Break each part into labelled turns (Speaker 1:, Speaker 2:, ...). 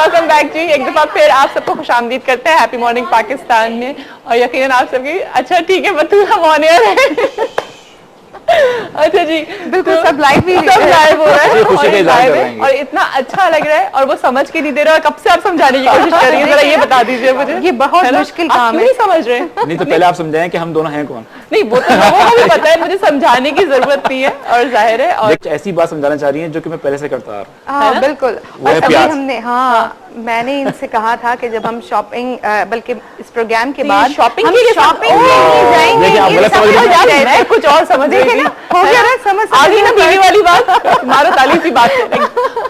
Speaker 1: Welcome back जी। एक दफा फिर आप सबको खुशामदीद करते हैं हैप्पी मॉर्निंग पाकिस्तान में। और यकीनन आप सबकी अच्छा ठीक है बतूल हम ऑन एयर है। अच्छा जी
Speaker 2: बिल्कुल
Speaker 1: तो
Speaker 2: सब लाइव
Speaker 1: हो रहा है और इतना अच्छा लग रहा है और वो समझ के नहीं दे रहा है। कब से आप समझाने की कोशिश कर रही है, जरा ये बता दीजिए मुझे।
Speaker 2: ये बहुत मुश्किल काम है।
Speaker 1: नहीं समझ रहे
Speaker 3: नहीं तो पहले आप समझाएं कि हम दोनों हैं कौन।
Speaker 1: नहीं वो तो लोगों को भी पता है, मुझे समझाने की जरूरत नहीं है और जाहिर है। और
Speaker 3: ऐसी बात समझाना चाह रही है जो कि मैं पहले से करता आ रहा हूं।
Speaker 2: हाँ बिल्कुल।
Speaker 3: वो है प्यार।
Speaker 2: हमने मैंने इनसे कहा था कि जब हम शॉपिंग बल्कि इस प्रोग्राम के बाद
Speaker 1: शॉपिंग
Speaker 2: के लिए जाएंगे,
Speaker 1: मैं कुछ और समझ रही थी।
Speaker 2: हो गया ना समझ
Speaker 1: आगे ना बीवी वाली बात मारो ताली सी बात है।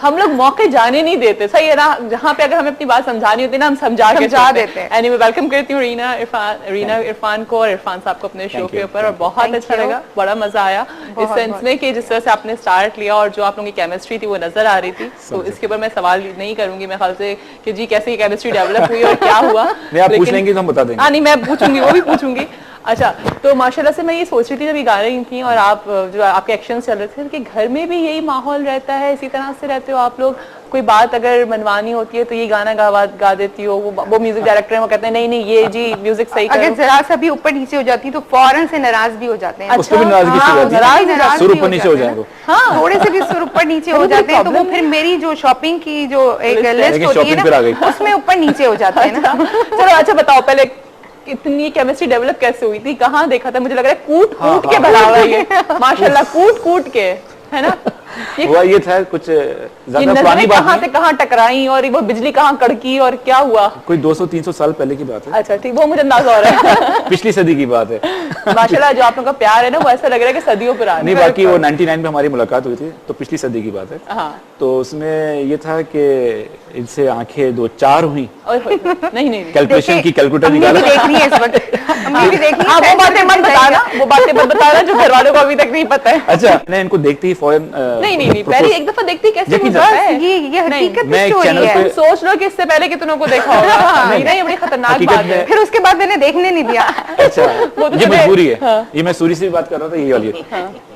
Speaker 1: हम लोग मौके जाने नहीं देते, सही है ना। जहाँ पे अगर हमें अपनी बात समझानी होती है ना, हम समझा देते हैं। एनीवे वेलकम करती हूँ रीना इरफान को और इरफान साहब को अपने शो के ऊपर। और बहुत अच्छा लगा, बड़ा मजा आया इस सेंस में कि जिस तरह से आपने स्टार्ट लिया और जो आप लोगों की केमिस्ट्री थी वो नजर आ रही थी। तो इसके ऊपर मैं सवाल नहीं करूंगी मेरे ख्याल से कि जी कैसे केमिस्ट्री डेवलप हुई और क्या हुआ।
Speaker 3: आप पूछ लेंगे तो हम बता देंगे।
Speaker 1: हाँ नहीं मैं पूछूंगी, वो भी पूछूंगी। अच्छा तो माशाल्लाह से मैं ये सोच रही थी जब ये गा रही थी और आप जो आपके एक्शंस चल रहे थे कि घर में भी यही माहौल रहता है, इसी तरह से रहते हो आप लोग। कोई बात अगर मनवानी होती है तो ये गाना गा देती हो, वो म्यूजिक डायरेक्टर है वो कहते हैं नहीं नहीं ये जी म्यूजिक सही करो।
Speaker 2: अगर जरा सा भी ऊपर नीचे हो जाती तो फौरन से नाराज भी हो जाते हैं।
Speaker 3: उसको भी नाराजगी हो जाती है, सुर ऊपर नीचे हो जाएगा।
Speaker 2: हाँ थोड़े से भी सुर ऊपर नीचे हो जाते हैं तो वो फिर मेरी जो शॉपिंग की जो एक लिस्ट होती है ना उसमें ऊपर नीचे हो जाते हैं ना।
Speaker 1: चलो अच्छा बताओ पहले इतनी केमिस्ट्री डेवलप कैसे हुई थी, कहाँ देखा था? मुझे लग रहा है कूट कूट के भरा हुआ है माशाल्लाह, कूट कूट के है ना।
Speaker 3: ये था कुछ ज्यादा पुरानी बात
Speaker 1: कहाँ से कहाँ टकराई और वो बिजली कहाँ कड़की और क्या हुआ?
Speaker 3: कोई 200-300 साल पहले की बात है।
Speaker 1: अच्छा ठीक, वो मुझे अंदाजा हो रहा है।
Speaker 3: पिछली सदी की बात है।
Speaker 1: माशाल्लाह जो आप लोगों का प्यार है ना वो ऐसा लग रहा है कि सदियों पुराना।
Speaker 3: नहीं बाकी वो 99 में हमारी मुलाकात हुई थी तो पिछली सदी की बात है। तो उसमें ये था कि इनसे आंखें 2-4 हुई।
Speaker 1: नहीं
Speaker 3: कैलकुलेशन की कैलकुलेटर निकाला।
Speaker 2: देख रही है इस वक्त
Speaker 1: वो बातें मत बताना, वो बातें मत बताना जो घर वालों को अभी तक नहीं पता है।
Speaker 3: अच्छा मैं इनको देखते ही फौरन
Speaker 1: नहीं पहले एक दफा देखती कैसे होता है।
Speaker 2: ये हकीकत
Speaker 3: मैं एक चैनल पे
Speaker 1: सोच लो कि इससे पहले कि तुमने को देखा होगा। नहीं ये बड़ी खतरनाक बात है।
Speaker 2: फिर उसके बाद मैंने देखने नहीं दिया।
Speaker 3: अच्छा ये मजबूरी है। ये मैं सूरी से भी बात कर रहा था ये वाली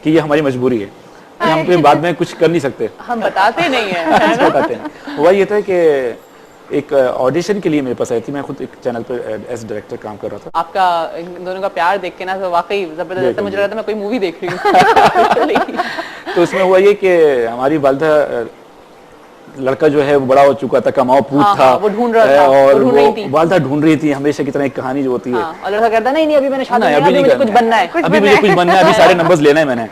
Speaker 3: कि ये हमारी मजबूरी है, हम पे बाद में कुछ कर नहीं सकते,
Speaker 1: हम बताते नहीं है।
Speaker 3: बताते हैं। हुआ ये था कि एक ऑडिशन के लिए मेरे पास आई थी, मैं खुद एक चैनल पर एज डायरेक्टर काम कर रहा था।
Speaker 1: आपका इन दोनों का प्यार देख के ना तो वाकई जबरदस्त, मुझे लगा था मैं कोई मूवी देख रही हूँ।
Speaker 3: तो उसमें हुआ ये कि हमारी वालिदा लड़का जो है वो बड़ा हो चुका था, कमाओ पूत था,
Speaker 1: वो ढूंढ रहा था
Speaker 3: और वो वालिदा ढूंढ रही थी हमेशा की तरह एक कहानी जो होती है।
Speaker 1: और लड़का कहता नहीं अभी मैंने शादी
Speaker 3: अभी
Speaker 1: मुझे कुछ बनना है,
Speaker 3: अभी मुझे कुछ बनना है, अभी सारे नंबर्स लेना है मैंने,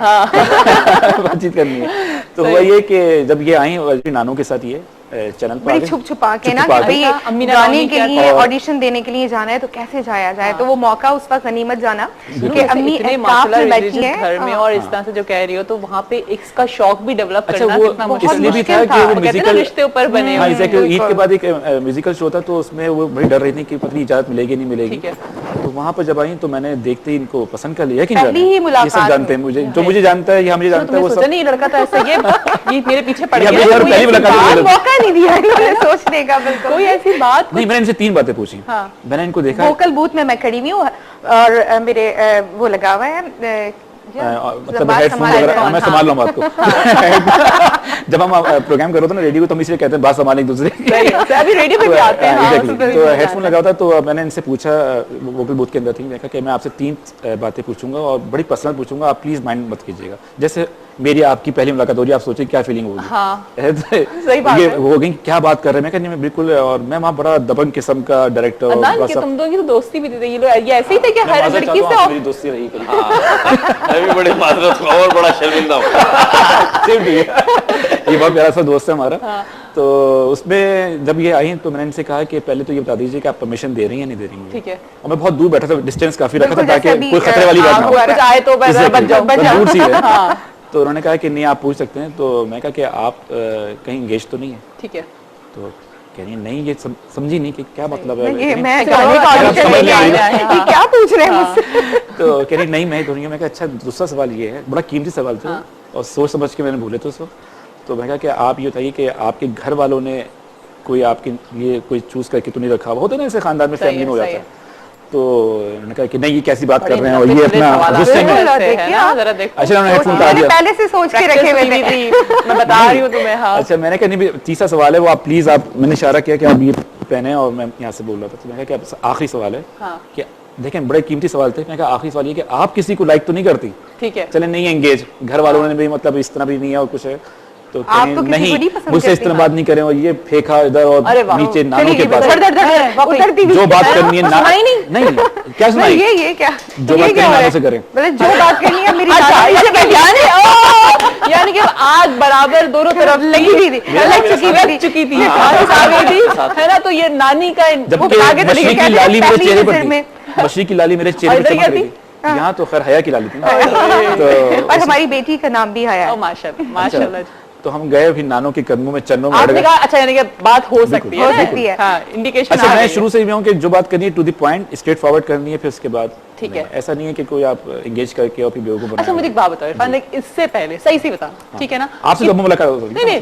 Speaker 3: बातचीत करनी है। तो हुआ ये कि जब ये आई नानों के साथ ये चैनल पर
Speaker 2: बड़ी छुप छुपा के ना भाई गाने के लिए ऑडिशन देने के लिए जाना है तो कैसे जाया जाए। तो वो मौका उस वक्त गनीमत जाना कि अम्मी माशाल्लाह बैठी है
Speaker 1: घर में और इस तरह से जो कह रही हो तो वहाँ पे इसका शौक भी डेवलप करना कितना
Speaker 3: मुश्किल भी था कि वो म्यूजिकल
Speaker 1: रिश्ते ऊपर बने।
Speaker 3: हाँ एग्जैक्टली, ईद के बाद एक म्यूजिकल शो था तो उसमें वो बड़ी डर रही थी कि पता नहीं इजाजत मिलेगी नहीं मिलेगी। तो वहाँ पर जब आई तो मैंने देखते ही इनको पसंद कर लिया कि ये सब जानते हैं मुझे, जो मुझे जानता है या मुझे जानता है वो सब।
Speaker 1: नहीं लड़का था ऐसा ये मेरे पीछे पड़ गया,
Speaker 2: मौका नहीं दिया सोचने का। बिल्कुल
Speaker 1: कोई ऐसी बात
Speaker 3: नहीं, मैंने इनसे 3 बातें पूछी। मैंने इनको देखा
Speaker 2: वोकल बूथ में मैं खड़ी हुई हूँ और मेरे वो लगा हुआ है
Speaker 3: मतलब हेडफोन वगैरह मैं संभाल लूँ बात को। जब हम प्रोग्राम कर रहे थे ना रेडियो तो हम इसलिए कहते हैं बात संभालें एक दूसरे की।
Speaker 1: अभी रेडियो पे भी आते हैं।
Speaker 3: तो हेडफोन लगा था तो मैंने इनसे पूछा, वोकल बूथ के अंदर थी, देखा कि मैं आपसे 3 बातें पूछूंगा और बड़ी पर्सनल पूछूंगा, आप प्लीज माइंड मत कीजिएगा। जैसे मेरी आपकी पहली मुलाकात हो रही है, आप सोचिए क्या फीलिंग होगी।
Speaker 1: सही बात है।
Speaker 3: हो गई क्या बात कर रहे हैं, मैं कहनी बिल्कुल। और मैं वहाँ बड़ा दबंग किस्म का डायरेक्टर,
Speaker 1: तुम दोनों की तो दोस्ती भी थी, ये ऐसे ही थे कि हर लड़की से
Speaker 3: मेरी दोस्ती रही
Speaker 4: बड़े माजरत और बड़ा शर्मिंदा हूं।
Speaker 3: ये बहुत प्यारा सा दोस्त है हमारा। तो उसमें जब ये आई तो मैंने इनसे कहा कि पहले तो ये बता दीजिए कि आप परमिशन दे रही हैं या नहीं दे रही हैं।
Speaker 1: ठीक है।
Speaker 3: और मैं बहुत दूर बैठा था, डिस्टेंस काफी रखा था ताकि कोई खतरे वाली बात ना हो,
Speaker 1: कुछ आए तो
Speaker 3: दूर सी है। तो उन्होंने कहा कि नहीं आप पूछ सकते हैं। तो मैं कहा कि आप कहीं एंगेज तो नहीं है।
Speaker 1: ठीक है।
Speaker 3: तो कह रही नहीं, ये समझी नहीं कि क्या मतलब है,
Speaker 2: ये मैं क्या पूछ रहे हैं मुझसे।
Speaker 3: तो कह रही नहीं मैं तो नहीं। मैं कहा अच्छा दूसरा सवाल ये है, बड़ा कीमती सवाल था और सोच समझ के मैंने भूले तो उसको। तो मैं कहा कि आप ये बताइए कि आपके घर वालों ने कोई आपके लिए कोई चूज करके तो नहीं रखा होता ना, ऐसे खानदान में फैमिली में हो जाता है। तो उन्होंने कहा कि नहीं ये कैसी बात कर रहे हैं, और ये अपना गुस्से में, अच्छा उन्होंने हेडफोन उतार दिया,
Speaker 2: पहले से सोच के रखे हुए थे।
Speaker 1: मैं बता रही हूँ तुम्हें। हाँ
Speaker 3: अच्छा मैंने कहा नहीं तीसरा सवाल है वो आप प्लीज आप, मैंने इशारा किया कि आप ये पहने, और मैं यहाँ से बोल रहा था, तो मैंने कहा कि आखिरी सवाल है कि देखें बड़े कीमती सवाल थे, मैंने कहा आखिरी सवाल ये कि आप किसी को लाइक तो नहीं करती?
Speaker 1: ठीक है
Speaker 3: चले नहीं एंगेज, घर वालों ने भी मतलब इस तरह भी नहीं है और कुछ है, तो
Speaker 2: आप तो
Speaker 3: नहीं
Speaker 2: किसी को नहीं पसंद
Speaker 3: मुझसे इस तरह बात नहीं करें, और ये फेंका इधर और नीचे नानों के पास, जो बात करनी है नहीं क्या सुनाई,
Speaker 2: ये क्या
Speaker 3: जो बात करनी नानों से करें,
Speaker 2: मतलब जो बात करनी है मेरी
Speaker 1: यानी कि आग बराबर दोनों तरफ लग चुकी थी है ना, तो ये नानी का
Speaker 3: जबकि मछली की लाली मेरे चेहरे पर थी, मछली की लाली मेरे चेहरे पर चमक रही थी, यहाँ तो खैर हया की लाली थी तो
Speaker 2: और हमारी बेटी का नाम भी हया।
Speaker 1: माशाल्लाह।
Speaker 3: तो हम गए फिर नानों के कदमों में चरणों में
Speaker 1: आपने कहा अच्छा यानी कि बात हो सकती है,
Speaker 2: हो सकती है।
Speaker 1: हाँ, इंडिकेशन।
Speaker 3: अच्छा मैं शुरू से ही हूँ कि जो बात करनी है to the point, straightforward करनी है, फिर उसके बाद
Speaker 1: ठीक है,
Speaker 3: ऐसा नहीं है कि कोई आप एंगेज करके और फिर बेवकूफ बनाए।
Speaker 1: अच्छा मुझे एक बात बताओ इरफान, इससे पहले सही से बता, ठीक है ना,
Speaker 3: आपसे तो मुलाकात हो सकती है,
Speaker 1: नहीं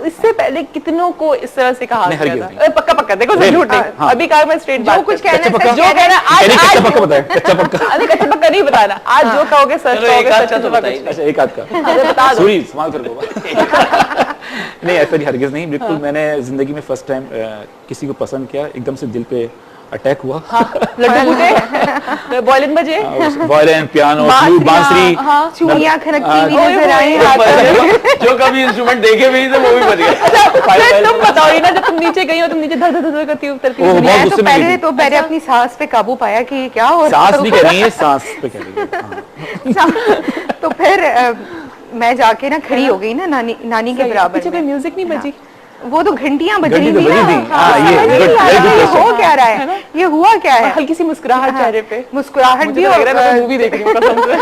Speaker 1: इससे पहले कितनों को इस तरह से कहा गया था? पक्का पक्का देखो झूठ नहीं, अभी कहा मैं स्ट्रेट
Speaker 2: जो कुछ कहना
Speaker 3: जो
Speaker 2: कहना
Speaker 3: आज कच्चा पक्का बताएं, कच्चा पक्का
Speaker 1: अरे कच्चा पक्का नहीं बताना, आज जो कहोगे सच कहोगे, सच तो बताइए।
Speaker 3: अच्छा एक आध का
Speaker 1: बता दो,
Speaker 3: सॉरी संभाल कर नहीं ऐसा नहीं, हरगिज नहीं, बिल्कुल मैंने जिंदगी में फर्स्ट टाइम किसी को पसंद किया, एकदम से दिल पे अटैक हुआ,
Speaker 1: लड्डू फूटे, वायलिन बजे,
Speaker 3: वायलिन, पियानो, फ्लूट, बांसुरी,
Speaker 2: चूड़ियां खनकती हुई नजर आई,
Speaker 4: जो कभी इंस्ट्रूमेंट देखे भी नहीं थे वो भी बज गए।
Speaker 1: तुम बताओ ना, जब तुम नीचे गई हो, तुम नीचे धर धर धर करती उतरती हो,
Speaker 2: तो पहले अपनी सांस पे काबू पाया कि क्या हो रहा है,
Speaker 3: सांस नहीं कह रही है, सांस पे कह रही है,
Speaker 2: तो फिर मैं जाके ना खड़ी हो गई ना नानी के बराबर।
Speaker 1: पीछे कोई म्यूजिक नहीं बजी?
Speaker 2: वो तो घंटियां बज रही थी,
Speaker 3: ये
Speaker 2: हो क्या रहा है, ये हुआ क्या है,
Speaker 1: हल्की सी मुस्कुराहट चेहरे पे,
Speaker 2: मुस्कुराहट भी
Speaker 1: लग रहा है मैं मूवी देख रही हूँ कसम से।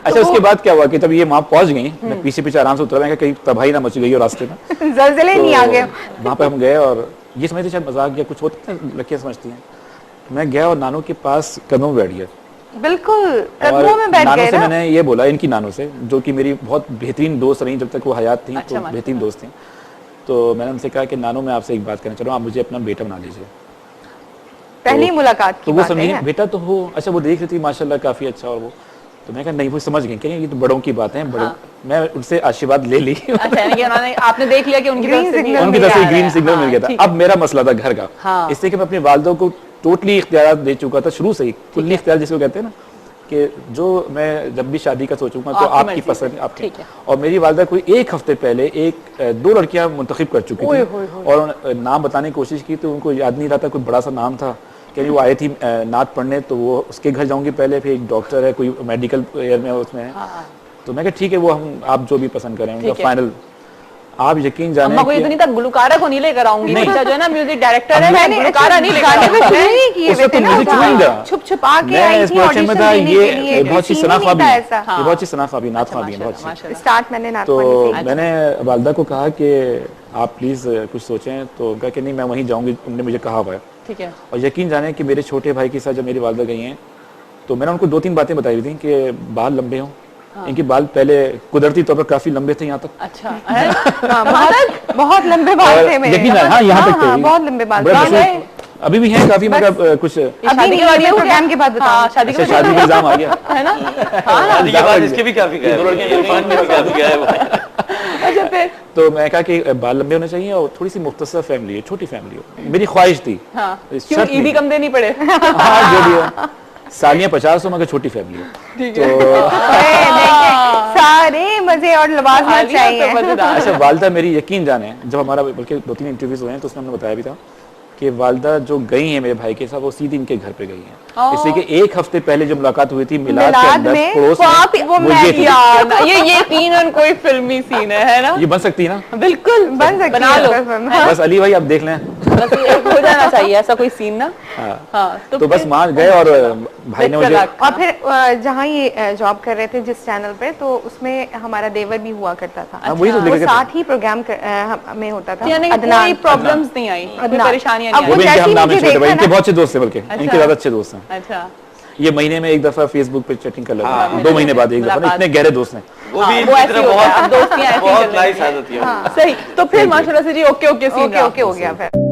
Speaker 3: अच्छा उसके बाद क्या हुआ कि तब ये वहां पहुंच गई, मैं पीछे पीछे आराम से उतरा, मैं कहीं तबाही ना मच गई हो रास्ते में,
Speaker 2: जलजले नहीं आ गए।
Speaker 3: वहां पे हम गए और ये समझते शायद मजाक या कुछ होता है, लड़कियां समझती हैं, मैं गया और नानों के पास कदमों में बैठ गया,
Speaker 2: बिल्कुल कदमों में बैठ गए
Speaker 3: से मैंने ये बोला इनकी नानों से, जो कि मेरी बहुत बेहतरीन दोस्त रही जब तक वो हयात थी, तो बेहतरीन दोस्त थी, तो मैंने उनसे कहा कि नानू मैं आपसे एक बात करना चाह रहा हूँ, आप मुझे अपना बेटा बना लीजिए।
Speaker 2: पहली मुलाकात की
Speaker 3: तो वो समझी बेटा तो हो, अच्छा वो देख रही थी माशाल्लाह काफी अच्छा, और वो तो मैं कहा नहीं वो समझ गए कि ये तो बड़ों की बात है, बड़ों मैं उनसे आशीर्वाद ले ली।
Speaker 1: अच्छा यानी आपने देख लिया कि उनकी तरफ
Speaker 3: से ग्रीन सिग्नल मिल गया था। अब मेरा मसला था घर का, इससे कि मैं अपनी वालिदा को टोटली इख्तियार दे चुका था शुरू से ही, कुल्ली इख्तियार जिसको कहते हैं ना, कि जो मैं जब भी शादी का सोचूंगा तो आपकी पसंद आपकी, और मेरी वालिदा कोई एक हफ्ते पहले दो लड़कियां मुंतखब कर चुकी थी, और नाम बताने की कोशिश की तो उनको याद नहीं रहा था, कोई बड़ा सा नाम था, कि वो आई थी नात पढ़ने, तो वो उसके घर जाऊंगी पहले, फिर एक डॉक्टर है कोई मेडिकल एयर में उसमें है, तो मैं कहा ठीक है वो हम आप जो भी पसंद करें उनका फाइनल। आप यकीन जाने
Speaker 1: अम्मा को इतनी तक गुलकारा को नहीं लेकर आऊंगी, बच्चा जो है ना म्यूजिक डायरेक्टर है, मैं गुलकारा नहीं लेकर
Speaker 2: आऊंगी, छुप छुपा के आई थी ऑडिशन देने के लिए,
Speaker 3: ये बहुत सी सनाफा भी, ये बहुत सी सनाफा भी, नातफा भी बहुत सी।
Speaker 2: स्टार्ट मैंने नात
Speaker 3: तो
Speaker 2: पढ़ी थी।
Speaker 3: मैंने वालिदा को कहा कि आप प्लीज कुछ सोचें, तो कहा कि नहीं मैं वहीं जाऊंगी, तुमने मुझे कहा हुआ है,
Speaker 1: ठीक है।
Speaker 3: और यकीन जाने कि मेरे छोटे भाई के साथ जब मेरी वालिदा गई हैं, तो मैंने उनको 2-3 बातें बताई हुई थी कि बाल लंबे हों, इनके बाल पहले कुदरती तौर पर काफी लंबे थे यहाँ तक,
Speaker 2: अच्छा बहुत लंबे बाल थे मेरे,
Speaker 3: यकीन हाँ यहाँ तक थे,
Speaker 2: बहुत लंबे बाल
Speaker 3: अभी भी हैं काफी, मतलब कुछ
Speaker 2: शादी के बाद प्रोग्राम के बाद बताओ,
Speaker 3: शादी का एग्जाम आ गया
Speaker 1: है ना,
Speaker 4: शादी के बाद इसके भी काफी गए, दो लड़कियां इरफान भी काफी गए।
Speaker 1: अच्छा फिर
Speaker 3: तो मैं कहा कि बाल लंबे होने चाहिए और थोड़ी सी मुख्तसर फैमिली है, छोटी फैमिली हो, मेरी ख्वाहिश थी।
Speaker 1: क्यों ईदी कम देनी पड़े?
Speaker 3: हाँ जो भी है, सालियां 50 हो मगर छोटी फैमिली हो, तो
Speaker 2: सारे मजे और लवाज़ चाहिए।
Speaker 3: अच्छा वालिदा मेरी यकीन जाने, जब हमारा बल्कि 2-3 इंटरव्यूज हुए हैं तो उसमें हमने बताया भी था कि वालिदा जो गई हैं मेरे भाई के साथ, वो सीधी इनके घर पे गई हैं, इसलिए कि एक हफ्ते पहले जो मुलाकात हुई थी मिलाद के अंदर पड़ोस में,
Speaker 1: वो ये तीन कोई फिल्मी सीन है ना,
Speaker 3: ये बन सकती है ना,
Speaker 2: बिल्कुल बन सकती
Speaker 1: बना लो,
Speaker 3: बस अली भाई आप देख लें,
Speaker 1: हो जाना चाहिए ऐसा कोई सीन ना।
Speaker 3: तो बस वहाँ गए और भाई ने मुझे,
Speaker 2: और फिर जहाँ ये जॉब कर रहे थे जिस चैनल पे, तो उसमें हमारा देवर भी हुआ करता था, वो साथ ही प्रोग्राम में होता था,
Speaker 1: कोई प्रॉब्लम्स नहीं आई, कोई परेशानियां नहीं
Speaker 3: वो भी इनके हम नाम में छोटे भाई, इनके बहुत अच्छे दोस्त हैं, बल्कि इनके ज्यादा अच्छे दोस्त हैं।
Speaker 1: अच्छा
Speaker 3: ये महीने में एक दफा फेसबुक पे चैटिंग कर लेते हैं, 2 महीने बाद एक दफा, इतने गहरे दोस्त हैं
Speaker 4: वो भी इनकी तरह बहुत नाइस आदत है।
Speaker 1: सही, तो फिर माशाल्लाह से जी ओके सीन
Speaker 2: ओके हो गया फिर।